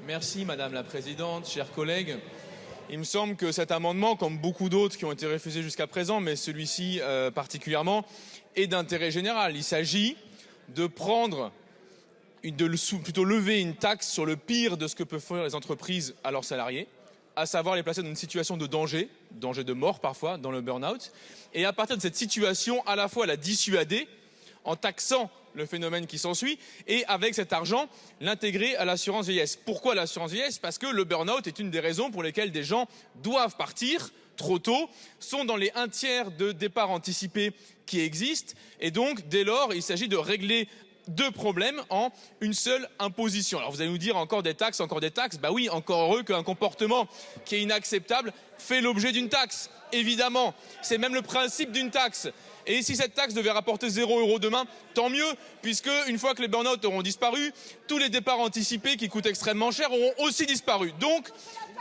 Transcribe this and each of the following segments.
Merci Madame la Présidente, chers collègues. Il me semble que cet amendement, comme beaucoup d'autres qui ont été refusés jusqu'à présent, mais celui-ci particulièrement, est d'intérêt général. Il s'agit de plutôt lever une taxe sur le pire de ce que peuvent faire les entreprises à leurs salariés, à savoir les placer dans une situation de danger de mort parfois, dans le burn-out, et à partir de cette situation, à la fois la dissuader en taxant le phénomène qui s'ensuit, et avec cet argent, l'intégrer à l'assurance vieillesse. Pourquoi l'assurance vieillesse? Parce que le burn-out est une des raisons pour lesquelles des gens doivent partir trop tôt, sont dans les 1/3 de départ anticipé qui existent, et donc, dès lors, il s'agit de régler deux problèmes en une seule imposition. Alors vous allez nous dire encore des taxes, bah oui, encore heureux qu'un comportement qui est inacceptable fait l'objet d'une taxe. Évidemment, c'est même le principe d'une taxe. Et si cette taxe devait rapporter 0 € demain, tant mieux, puisque une fois que les burn-out auront disparu, tous les départs anticipés qui coûtent extrêmement cher auront aussi disparu. Donc,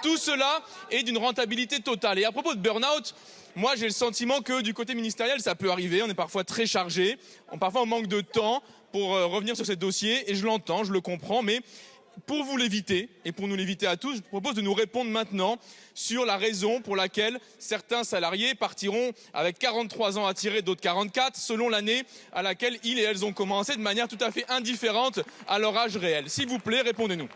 tout cela est d'une rentabilité totale. Et à propos de burn-out, moi j'ai le sentiment que du côté ministériel, ça peut arriver, on est parfois très chargé, parfois on manque de temps pour revenir sur ces dossiers, et je l'entends, je le comprends, mais pour vous l'éviter, et pour nous l'éviter à tous, je vous propose de nous répondre maintenant sur la raison pour laquelle certains salariés partiront avec 43 ans à tirer, d'autres 44, selon l'année à laquelle ils et elles ont commencé, de manière tout à fait indifférente à leur âge réel. S'il vous plaît, répondez-nous.